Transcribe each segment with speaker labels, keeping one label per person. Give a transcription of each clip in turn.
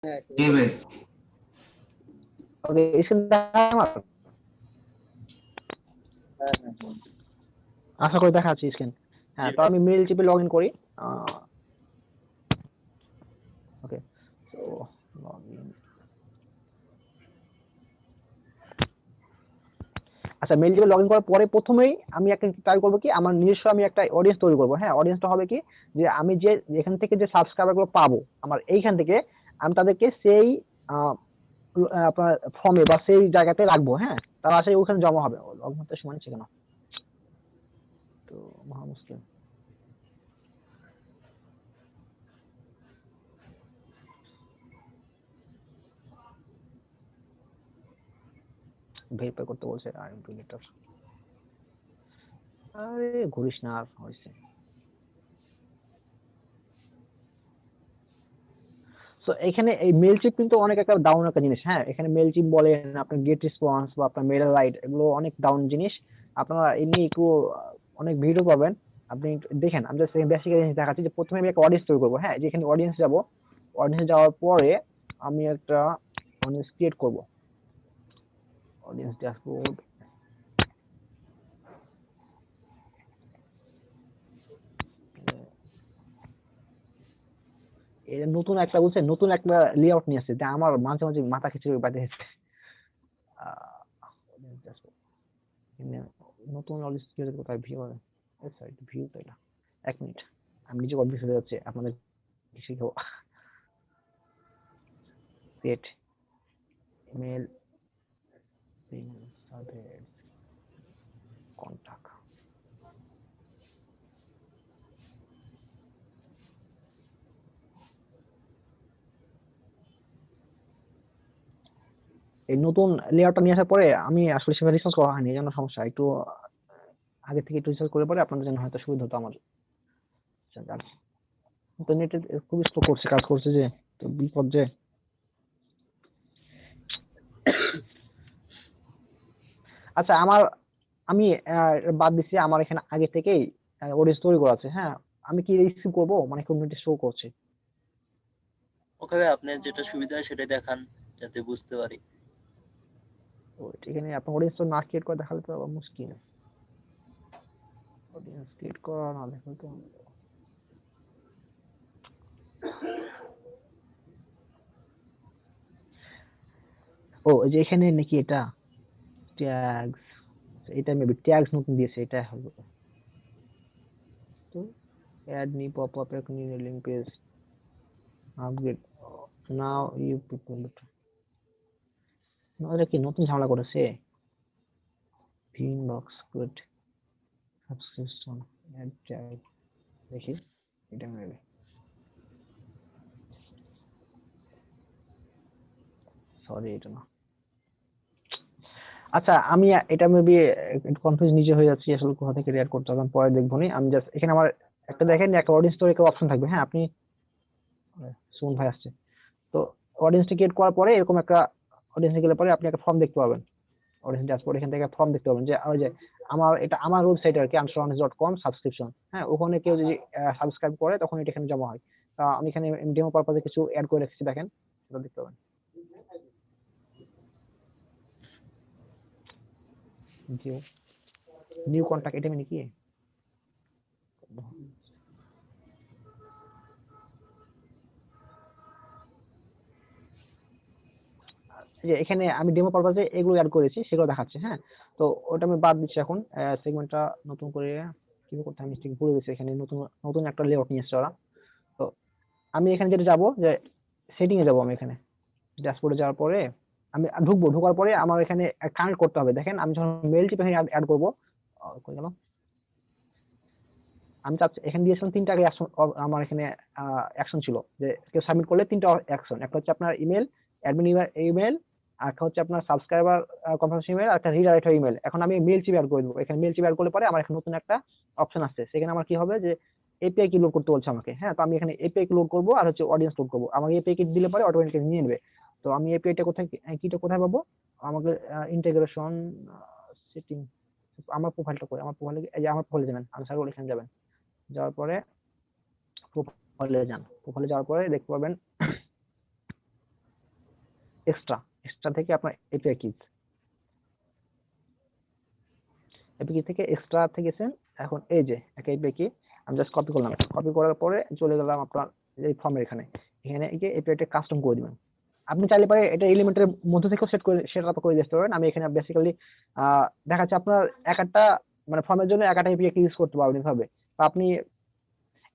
Speaker 1: জি ভাই।
Speaker 2: ওকে স্ক্রিন আমার আশা করি দেখা যাচ্ছে স্ক্রিন।
Speaker 3: জি
Speaker 2: হ্যাঁ, তো
Speaker 3: ভাই।
Speaker 2: আমি মেইল চিপে লগ ইন করি। ওকে, তো লগ ইন। আচ্ছা, মেইল চিপে লগ ইন করার পরে প্রথমেই আমি একটা ট্রাই করবো কি, আমার নিজস্ব আমি একটা অডিয়েন্স তৈরি করবো। হ্যাঁ, অডিয়েন্সটা হবে কি, যে আমি যে এখান থেকে যে সাবস্ক্রাইবার গুলো পাবো আমার এইখান থেকে, আমি তাদেরকে সেই আহ, আপনার ফর্মে বা সেই জায়গাতে রাখবো। হ্যাঁ, তারা আসলে ওখানে জমা হবে। লগ ইন হতে সময় নিচ্ছে কেন, তো মহা মুশকিল। ভেরিফাই করতে বলছে আর লেটার। আরে ঘুরিস না, আর হয়েছে। তো এখানে এই মেল চিপ কিন্তু অনেক একটা ডাউন একটা জিনিস। হ্যাঁ, এখানে মেল চিপ বলেন, আপনার গেট রেসপন্স বা আপনার মেল রাইট, এগুলো অনেক ডাউন জিনিস। আপনারা এই নিয়ে একটু অনেক ভিডিও পাবেন, আপনি একটু দেখেন। আমি জাস্ট বেসিক জিনিস দেখাচ্ছি যে প্রথমে আমি একটা অডিয়েন্স তৈরি করবো। হ্যাঁ, যেখানে অডিয়েন্স যাব, অডিয়েন্স যাওয়ার পরে আমি একটা অডিয়েন্স ক্রিয়েট করবো। অডিয়েন্স ড্যাশবোর্ড, এই যে নতুন একটা বলছে, নতুন একটা লেআউট নিয়ে আসছে, যা আমার মাঝে মাঝে মাথা খিচুড়ি বাজে। audience dashboard, এখানে নতুন অডিয়েন্স ক্রিয়েট কোথায় ভিউ হবে, সরি ভিউ তাই না। এক মিনিট, আমি নিজে কনফিউজ হয়ে যাচ্ছে, আপনাদের শিখাবো। Create email survey contact. এই নতুন লেআউটটা নিয়ে আসার পরে আমি আসলে সেভাবে রিসার্চ করা হয়নি, এই জন্য সমস্যা। একটু আগে থেকে একটু রিসার্চ করে পরে আপনাদের জন্য হয়তো সুবিধা হতো আমার। ইন্টারনেটে খুব স্লো করছে, কাজ করছে যে, তো বিপদ যে। আচ্ছা, আমি বাদ দিচ্ছি, আমার এখানে আগে থেকেই অডিয়েন্স তৈরি করা আছে। হ্যাঁ, আমি কি রিসিভ করবো, মানে কমিউনিটি শো করছে।
Speaker 3: ওকে ভাই, আপনার যেটা সুবিধা হয় সেটাই দেখান যাতে বুঝতে পারি।
Speaker 2: তো এখানে আপনার অডিয়েন্স তো না ক্রিয়েট করে দেখালে তো আবার মুশকিল। অডিয়েন্স ক্রিয়েট করা না দেখালে তো। ও, এই যে এখানে নাকি এটা ট্যাগস, এটা মেবি ট্যাগস নতুন দিয়েছে, এটা হবে। তো অ্যাড নি পপ আপ এক new link page upgrade now you people, এটা কি নতুন ঝামেলা করেছে। Pin box good subscription ad tag, দেখি এটা মেবি। সরি, এটা না। আচ্ছা, আমি এটা মেবি একটু কনফিউজ নিজে হয়ে যাচ্ছি, আসলে কোথা থেকে রিয়াক্ট করতে হবে আমি পরে দেখবো নি। আমি জাস্ট এখানে আমার একটা দেখেন, একটা অডিয়েন্স স্টোরি একটা অপশন থাকবে। হ্যাঁ, আপনি সুন ভাই আসছে, তো অডিয়েন্স ক্রিয়েট করার পরে এরকম একটা অডিয়েন্স গেলে পরে আপনি একটা ফর্ম দেখতে পাবেন। অডিয়েন্স ড্যাশবোর্ড, এখান থেকে ফর্ম দেখতে পাবেন যে ওই যে আমার এটা আমার ওয়েবসাইট আর কি, answerhonest.com সাবস্ক্রিপশন। হ্যাঁ, ওখানে কেউ যদি সাবস্ক্রাইব করে তখন এটা এখানে জমা হয়। আমি এখানে ডেমো পারপাজে কিছু অ্যাড করে রেখেছি, দেখেন সেটা দেখতে পাবেন। জিও নিউ কন্টাক্ট, এটা মানে কি, যে এখানে আমি ডেমো পারপাজে এগুলো অ্যাড করেছি, সেগুলো দেখাচ্ছে। হ্যাঁ, তো ওটা আমি বাদ দিচ্ছি এখন। সেগমেন্টটা নতুন করে কি করতে আমি ঠিক ভুলে গেছি। এখানে নতুন নতুন একটা লেআউট নিয়ে এসেছে ওরা। তো আমি এখানে যেটা যাবো, যে সেটিং এ যাবো। আমি এখানে ড্যাশবোর্ডে যাওয়ার পরে আমি ঢুকবো, ঢোকার পরে আমার এখানে কানেক্ট করতে হবে। দেখেন আমি যখন মেল টিপে অ্যাড করবো, কই গেল, আমি চাচ্ছি এখানে দিয়েছিলাম তিনটা আগে আমার এখানে অ্যাকশন ছিল, যে কেউ সাবমিট করলে তিনটা অ্যাকশন। একটা হচ্ছে আপনার ইমেল, অ্যাডমিন ইমেল, আর একটা হচ্ছে আপনার সাবস্ক্রাইবার কনফার্মেশন ইমেল, আর একটা রিডাইরেক্ট ইমেল। এখন আমি মেল চিপ অ্যাড করে দেবো। এখানে মেল চিপ অ্যাড করলে পরে আমার এখানে নতুন একটা অপশন আসছে, সেখানে আমার কি হবে যে এপিআই কি লোড করতে বলছে আমাকে। হ্যাঁ, তো আমি এখানে এপিআই কি লোড করবো আর হচ্ছে অডিয়েন্স লোড করবো। আমাকে এপিআই কি দিলে পরে অটোমেটিক্যালি নিয়ে নেবে। তো আমি এপিআইটা কোথায়, কিটা কোথায় পাবো, আমাকে ইন্টিগ্রেশন সেটিং, আমার প্রোফাইলটা করে, আমার প্রোফাইলে এই যে আমার প্রোফাইলে যাবেন, আনসার এখানে যাবেন, যাওয়ার পরে প্রোফাইলে যান। প্রোফাইলে যাওয়ার পরে দেখতে পাবেন এক্সট্রা থেকে আপনার এপিআই কিজ থেকে এক্সট্রা থেকেছেন। এখন এই যে একটা এপিআই কি আমি জাস্ট কপি করলাম, কপি করার পরে চলে গেলাম আপনার এই ফর্মের এখানে এই যে এপিআইটা কাস্টম করে দিবেন। আপনি চাইলে পারে এটা এলিমেন্টের মধ্যে থেকেও সেট আপ করে দিতে পারেন। আমি এখানে বেসিক্যালি দেখাচ্ছি আপনার এক একটা মানে ফর্মের জন্য এক একটা এপিআই ইউজ করতে পারবেন এভাবে। আপনি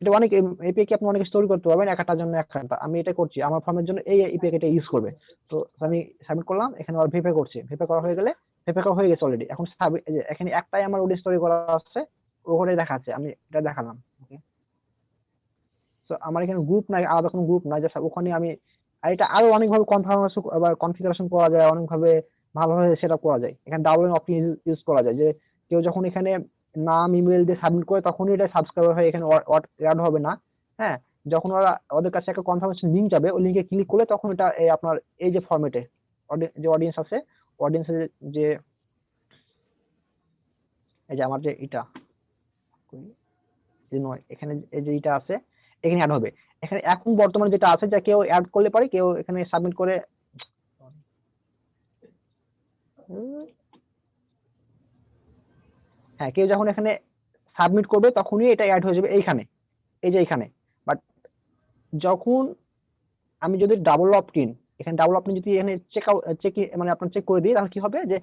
Speaker 2: এটা অনেক এপিআই কি আপনি অনেক স্টোরি করতে পারবেন এক একটার জন্য এক একটা। আমি এটা করছি আমার ফর্মের জন্য এই এপিআই এটা ইউজ করবে। তো আমি সাবমিট করলাম, এখানে আর ভেরিফাই করছি, ভেরিফাই করা হয়ে গেলে ভেরিফাই করা হয়ে গেছে অলরেডি। এখন এখানে একটাই আমার ওডি স্টোরি করা আছে, ওখানে দেখাচ্ছে, আমি এটা দেখালাম। ওকে, তো আমার এখানে গ্রুপ নাই, আলাদা কোনো গ্রুপ নাই, জাস্ট ওখানে আমি এটা আরো অনেকভাবে কনফিগারেশন করা যায়, অনেকভাবে ভালোভাবে সেটআপ করা যায়। এখানে ডাবল অপশন ইউজ করা যায় যে কেউ যখন এখানে নাম ইমেল দিয়ে সাবমিট করে তখনই এটা সাবস্ক্রাইবার হয়ে এখানে অ্যাড হবে না। হ্যাঁ, যখন ওদের কাছে একটা কনফার্মেশন লিংক যাবে, ওই লিংকে ক্লিক করলে তখন এটা আপনার এই যে ফরম্যাটে যে অডিয়েন্স আছে, অডিয়েন্সের যে এই যে আমার যে এটা এখানে এই যে এটা আছে এখানে অ্যাড হবে। এখানে এখন বর্তমানে যেটা আছে যে কেউ অ্যাড করলে পারে, কেউ এখানে সাবমিট করে হ্যাঁ কেউ যখন এখানে সাবমিট করবে তখনই এটা অ্যাড হয়ে যাবে এইখানে, এই যে এখানে। বাট যখন আমি যদি ডাবল অপটিন এখানে ডাবল অপটিন যদি এখানে চেক মানে আপনার চেক করে দিই, তাহলে কি হবে যে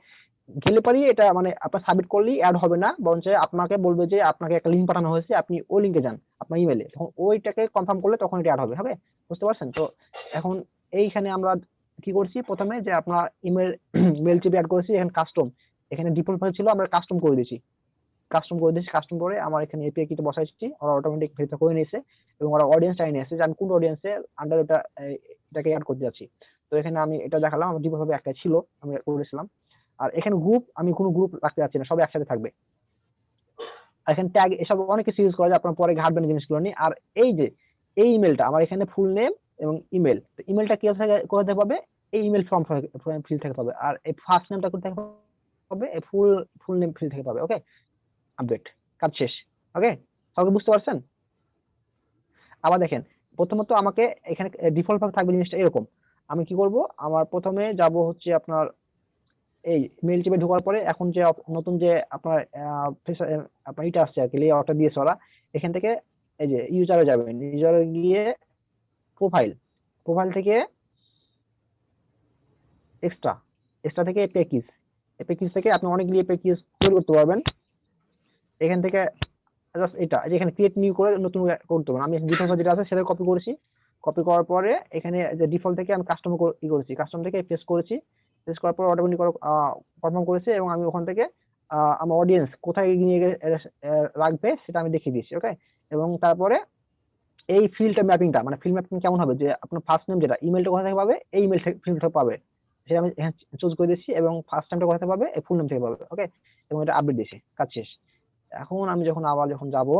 Speaker 2: গেলে পারি এটা মানে আপনার সাবমিট করলেই অ্যাড হবে না, বরঞ্চ আপনাকে বলবে যে আপনাকে একটা লিঙ্ক পাঠানো হয়েছে, আপনি ওই লিঙ্কে যান আপনার ইমেলে, তখন ওইটাকে কনফার্ম করলে তখন এটা অ্যাড হবে। বুঝতে পারছেন? তো এখন এইখানে আমরা কি করছি, প্রথমে যে আপনার মেল চিপে অ্যাড করেছি, এখানে কাস্টম, এখানে ডিফল্ট ভাবে ছিল, আমরা কাস্টম করে দিয়েছি। কাস্টম করে আমার এখানে এপিআই কিটা বসাইছি, ওরা অটোমেটিক ভেরিফাই করে নিয়েছে এবং ওরা অডিয়েন্স টাইনে এসেছে যে আমি কোন অডিয়েন্সে আন্ডার এটাকে অ্যাড করতে যাচ্ছি। তো এখানে আমি এটা দেখালাম, আমার ডিফল্ট ভাবে একটা ছিল আমি করেছিলাম। আর এখানে গ্রুপ, আমি কোনো গ্রুপ রাখতে যাচ্ছি না, সব একসাথে থাকবে। আর এখানে ট্যাগ এসব অনেক কিছু ইউজ করা যায়, আপনার পরে ঘাটবেন জিনিসগুলো নিয়ে। আর এই যে এই ইমেলটা আমার এখানে ফুল নেম এবং ইমেল, তো ইমেলটা কি কোথা পাবে, এই ইমেল ফিল থেকে পাবে। আর এই ফার্স্ট নেমটা কোথা পাবে, এই ফুল নেম ফিল থেকে পাবে। ওকে, আপডেট, কাজ শেষ। ওকে, সবাই বুঝতে পারছেন? আবার দেখেন, প্রথমত আমাকে এখানে ডিফল্ট ভাবে থাকবে জিনিসটা এরকম। আমি কি করব, আমার প্রথমে যাব হচ্ছে আপনার এই মেল চিপে ঢোকার পরে এখন যে নতুন যে আপনার আপনার এটা আসছে আর কি, লেআউটটা দিয়েছে ওরা, এখান থেকে এই যে ইউজারে যাবেন, ইউজারে গিয়ে প্রোফাইল থেকে এক্সট্রা থেকে প্যাকেজ থেকে আপনি অনেকগুলি প্যাকেজ তৈরি করতে পারবেন। এখান থেকে জাস্ট এটা এখানে ক্রিয়েট নিউ করে নতুন করতে পারবেন। আমি ডিফল্ট যেটা আছে সেটা কপি করেছি, কপি করার পরে এখানে যে ডিফল্ট থেকে আমি কাস্টম থেকে পেস্ট করেছি, পেস্ট করার পর অটোমেটিক কনফার্ম করেছি এবং আমি ওখান থেকে আমার অডিয়েন্স কোথায় নিয়ে রাখবে সেটা আমি দেখিয়ে দিয়েছি। ওকে, এবং তারপরে এই ফিল্ডটা ম্যাপিংটা মানে ফিল্ড ম্যাপিং কেমন হবে, যে আপনার ফার্স্ট নেম যেটা ইমেলটা কোথা থেকে পাবে, এই ইমেল ফিল্ড থেকে পাবে, সেটা আমি এখানে চুজ করে দিচ্ছি এবং ফার্স্ট টাইমটা কোথা থেকে পাবে, এই ফুল নেম থেকে পাবে। ওকে, এবং এটা আপডেট দিয়েছি, কাজ শেষ। এখন আমি যখন যাব,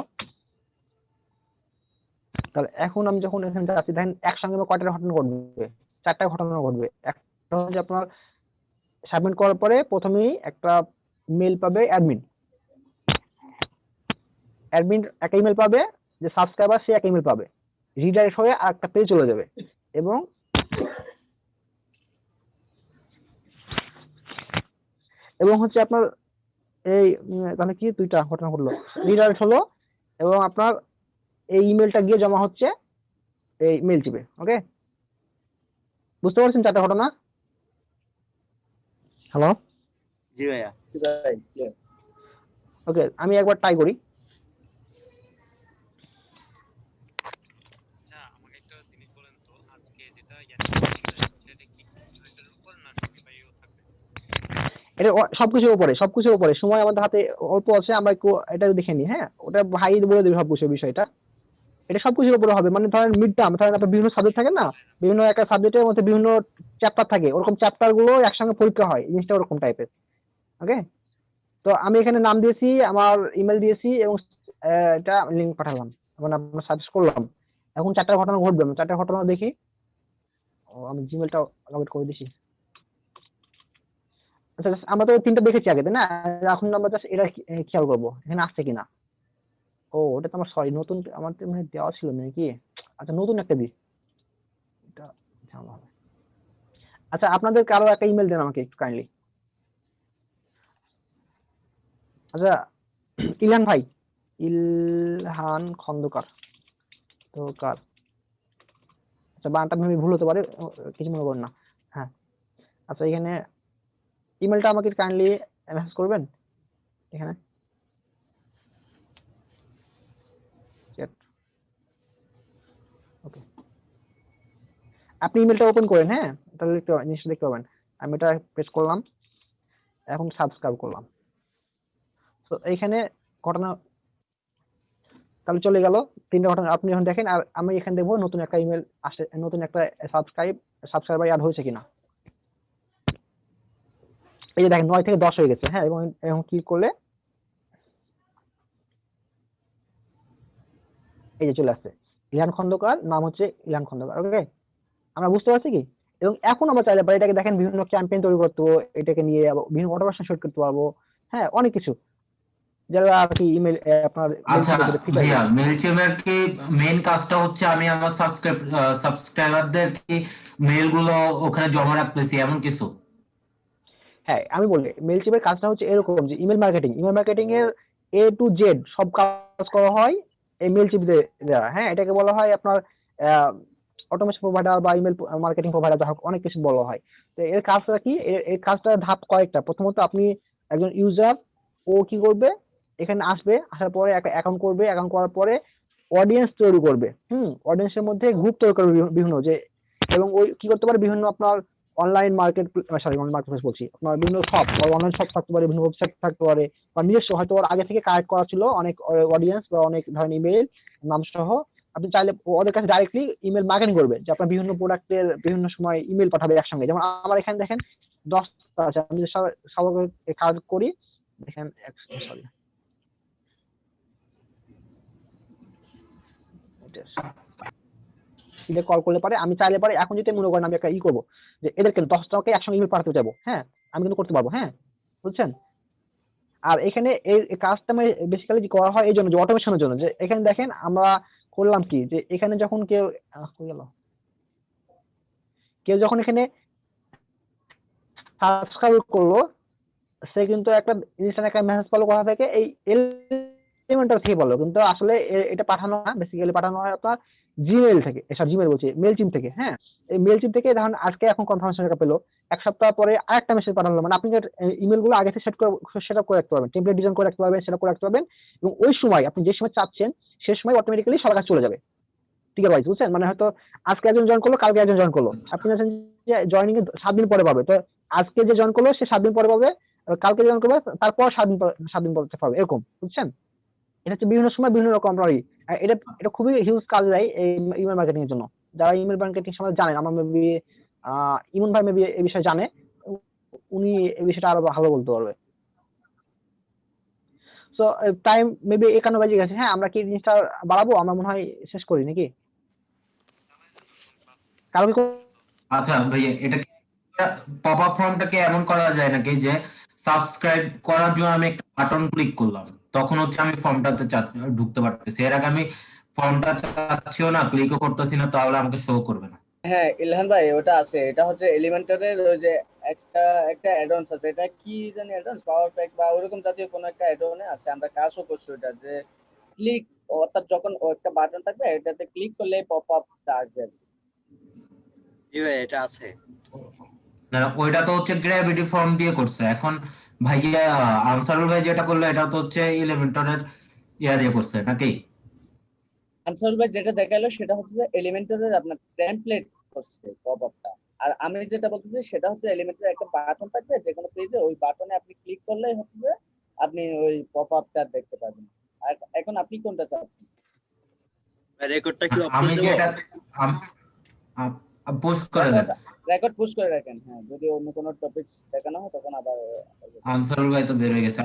Speaker 2: তাহলে এখন আমি যখন এখানে যাচ্ছি, দেখেন একসঙ্গে কয়টা ঘটনা ঘটবে, 4টা ঘটনা ঘটবে। একটা হচ্ছে আপনার সাবমিট করার পরে প্রথমেই একটা মেল পাবে অ্যাডমিন একটা ইমেল পাবে, যে সাবস্ক্রাইবার সে একটা ইমেল পাবে, রিডাইরেক্ট হয়ে আর একটা পেজ চলে যাবে। এবং হচ্ছে আপনার এই তাহলে কি দুইটা ঘটনা ঘটলো, রিডাইরেক্ট হলো এবং আপনার এই ইমেলটা গিয়ে জমা হচ্ছে এই মেল চিপে। ওকে, বুঝতে পারছেন 4টা ঘটনা? হ্যালো,
Speaker 3: জি ভাইয়া।
Speaker 2: ওকে, আমি একবার ট্রাই করি। এটা সবকিছুর উপরে সময় আমাদের হাতে অল্প আছে, আমরা একটু এটা দেখে নিই। হ্যাঁ, ওটা ভাই বলে দেবে সবকিছু বিষয়টা। এটা সবকিছুর উপরে হবে, মানে ধরেন মিড টার্ম, ধরেন আপনার বিভিন্ন সাবজেক্ট থাকে না, বিভিন্ন একটা সাবজেক্টের মধ্যে বিভিন্ন চ্যাপ্টার থাকে, ওরকম চ্যাপ্টার গুলো একসঙ্গে পরীক্ষা হয়, জিনিসটা ওরকম টাইপের। ওকে, তো আমি এখানে নাম দিয়েছি, আমার ইমেল দিয়েছি এবং এটা লিঙ্ক পাঠালাম, মানে আপনার সাজেস্ট করলাম। এখন 4টা ঘটনা ঘটবে, আমি 4টা ঘটনা দেখি। আমি জিমেলটা লগ আউট করে দিছি। আচ্ছা, আমরা তো 3টা দেখেছি আগে, তাই না? এখন আমরা জাস্ট এটা খেয়াল করবো এখানে আসছে কিনা। ওটা তো আমার সরি নতুন, আমার তো মানে দেওয়া ছিল নাকি। আচ্ছা, নতুন একটা দিই, এটা ঝামেলা হবে। আচ্ছা, আপনাদের কারো একটা ইমেল দেন আমাকে একটু কাইন্ডলি। আচ্ছা, ইলহান ভাই, ইলহান খন্দকার খন্দকার, আচ্ছা বানানটা আমি ভুল হতে পারে, কিছু মনে করুন না। হ্যাঁ, আচ্ছা এখানে ইমেলটা আমাকে কাইন্ডলি মেসেজ করবেন এখানে চ্যাট। ওকে, আপনি ইমেলটা ওপেন করেন, হ্যাঁ তাহলে জিনিসটা দেখতে পাবেন। আমি এটা প্রেস করলাম, এখন সাবস্ক্রাইব করলাম। তো এইখানে ঘটনা তাহলে চলে গেল 3টা ঘটনা আপনি এখন দেখেন। আর আমি এখানে দেখবো নতুন একটা ইমেল আসে, নতুন একটা সাবস্ক্রাইবার অ্যাড হয়েছে কিনা। এই যে দেখেন 9 থেকে 10 হয়ে গেছে, হ্যাঁ, এবং এখন ক্লিক করলে এই যে চলে আসছে ইলহান খন্দকার, নাম হচ্ছে ইলহান খন্দকার। ওকে, আমরা বুঝতে পারছি কি। এবং এখন আমরা চাইলে পারি এটাকে দেখেন বিভিন্ন ক্যাম্পেইন তৈরি করতে পারবো, এটাকে নিয়ে বিভিন্ন অটোমেশন সেট করতে পারবো, হ্যাঁ অনেক কিছু, যারা আর কি ইমেল আপনার মেল
Speaker 1: আচ্ছা
Speaker 2: চিপের ফিচার
Speaker 1: ভাইয়া,
Speaker 2: গুলো।
Speaker 1: মেলচিমের কি মেইন কাজটা হচ্ছে আমি আমার সাবস্ক্রাইবারদের কি মেল গুলো ওখানে জমা রাখতেছি এমন কিছু?
Speaker 2: হ্যাঁ, আমি বলি মেল চিপের কাজটা হচ্ছে এরকম যে ইমেল মার্কেটিং এর এ টু জেড সব কাজ করা হয় এই মেল চিপ দেওয়া। হ্যাঁ, এটাকে বলা হয় আপনার অটোমেশন প্রোভাইডার বা ইমেল মার্কেটিং প্রোভাইডার, যা হোক অনেক কিছু বলা হয়। তো এর কাজটা কি, এর কাজটা ধাপ কয়েকটা। প্রথমত আপনি একজন ইউজার, ও কি করবে, এখানে আসবে, আসার পরে একটা অ্যাকাউন্ট করবে, অ্যাকাউন্ট করার পরে অডিয়েন্স তৈরি করবে। অডিয়েন্সের মধ্যে গ্রুপ তৈরি করবে বিভিন্ন যে, এবং ওই কি করতে পারে বিভিন্ন আপনার অনলাইন মার্কেটপ্লেস বলছি, আপনার বিভিন্ন শপ, অনলাইন শপ থাকতে পারে, বিভিন্ন ওয়েবসাইট থাকতে পারে, বা নিজস্ব হয়তো ওর আগে থেকে কালেক্ট করা ছিল অনেক অডিয়েন্স বা অনেক ধরনের ইমেল নাম সহ। আপনি চাইলে ওদের কাছে ডাইরেক্টলি ইমেল মার্কেটিং করবে যে আপনার বিভিন্ন প্রোডাক্টের বিভিন্ন সময় ইমেল পাঠাবে একসঙ্গে। যেমন আমার এখানে দেখেন 10টা আছে, আমি সবাইকে কাজ করি দেখেন। সরি, এটা কল করলে পারে, আমি চাইলে পারে এখন যদি মনে করেন আমি একটা করবো যে এদেরকে 10টাকে একসঙ্গে ইমেল পাঠাতে যাবো, হ্যাঁ আমি কিন্তু করতে পারবো, হ্যাঁ বুঝছেন। আর এখানে এই কাজটা বেসিক্যালি করা হয় এই জন্য যে অটোমেশনের জন্য, যে এখানে দেখেন আমরা করলাম কি, যে এখানে যখন কেউ কই গেল, কেউ যখন এখানে সাবস্ক্রাইব করলো, সে কিন্তু একটা ইনস্ট্যান্ট একটা মেসেজ পেলো কোথা থেকে, এই এলিমেন্টার থেকে পেলো। কিন্তু আসলে এটা পাঠানো না, বেসিক্যালি পাঠানো হয় আপনার জিমেইল থেকে, জিমেইল বলছি মেলচিম থেকে। হ্যাঁ, এই মেলচিম থেকে ধরুন আজকে এখন কনফার্মেশন পেলো, এক সপ্তাহ পরে আরেকটা মেসেজ পাঠালো, মানে আপনি ইমেল গুলো আগে থেকে সেট আপ করে রাখতে পারবেন, টেমপ্লেট ডিজাইন করে রাখতে পারবেন, সেট আপ করে রাখতে পারবেন, এবং ওই সময় আপনি যে সময় চাচ্ছেন সেই সময় অটোমেটিক্যালি সবার কাছে চলে যাবে। ঠিক আছে ভাই, বুঝছেন, মানে হয়তো আজকে একজন জয়েন করলো, কালকে একজন জয়েন করলো, আপনি জানেন যে জয়েনিং এ 7 দিন পরে পাবে, তো আজকে যে জয়েন করলো সে 7 দিন পরে পাবে, কালকে জয়েন করবে তারপর 7 দিন পরে পাবে, এরকম বুঝছেন। এটা হচ্ছে বিভিন্ন সময় বিভিন্ন রকম আপনার এটা এটা খুবই হিউজ কাজ দেয় এই ইমেল মার্কেটিং এর জন্য। যারা ইমেল মার্কেটিং সম্বন্ধে জানেন, আমার মেবি ইমন ভাই মেবি এই বিষয়ে জানে, উনি এই বিষয়টা আরো ভালো বলতে পারবে। সো টাইম মেবি 51 বাজে গেছে, হ্যাঁ আমরা কি জিনিসটা বাড়াবো, আমরা মনে হয় শেষ করি নাকি, কারো কি
Speaker 1: আচ্ছা ভাইয়া, এটা পপ আপ ফর্মটাকে এমন করা যায় নাকি যে সাবস্ক্রাইব করার জন্য আমি একটা বাটন ক্লিক করলাম, তখন হচ্ছে আমি ফর্মটাতে ঢুকতে পারতেছি, এর আগে আমি ফর্মটা চাচ্ছিও না, ক্লিকও করতেছি না, তাহলে আমাকে শো করবে না?
Speaker 4: হ্যাঁ ইলহান ভাই, ওটা আছে, এটা হচ্ছে এলিমেন্টারের ওই যে এক্সট্রা একটা অ্যাডঅনস আছে, এটা কি জানি অ্যাডঅনস পাওয়ার প্যাক বা ওরকম জাতীয় কোনো একটা অ্যাডঅনে আছে, আমরা কাজও করছি ওটা, যে ক্লিক, অর্থাৎ যখন একটা বাটন থাকবে এটাতে ক্লিক করলে পপ আপটা আসবে আর কি।
Speaker 3: জি ভাই, এটা আছে।
Speaker 1: না ওইটা তো হচ্ছে গ্র্যাভিটি ফর্ম দিয়ে করছে। এখন ভাইয়া আনসারুল ভাই যেটা করলো এটা তো হচ্ছে এলিমেন্টরের ইয়া দিয়ে করছে নাকি?
Speaker 4: আনসার ভাই যেটা দেখালো সেটা হচ্ছে যে এলিমেন্টারের আপনার টেমপ্লেট করছে পপ আপটা, আর আমি যেটা বলতেছি সেটা হচ্ছে এলিমেন্টারের একটা বাটন থাকবে যে কোনো পেজে, ওই বাটনে আপনি ক্লিক করলেই হচ্ছে যে আপনি ওই পপ আপটা দেখতে পাবেন। আর এখন আপনি কোনটা চাচ্ছেন?
Speaker 3: রেকর্ডটা কি
Speaker 1: আমি
Speaker 3: আপলোড দেবো?
Speaker 1: যেটা পোস্ট করে দেন।
Speaker 4: রেকর্ড পুশ করে রাখেন, হ্যাঁ যদি অন্য কোনো টপিক দেখানো হয় তখন আবার
Speaker 1: আনসারুল ভাই তো বের হয়ে গেছে।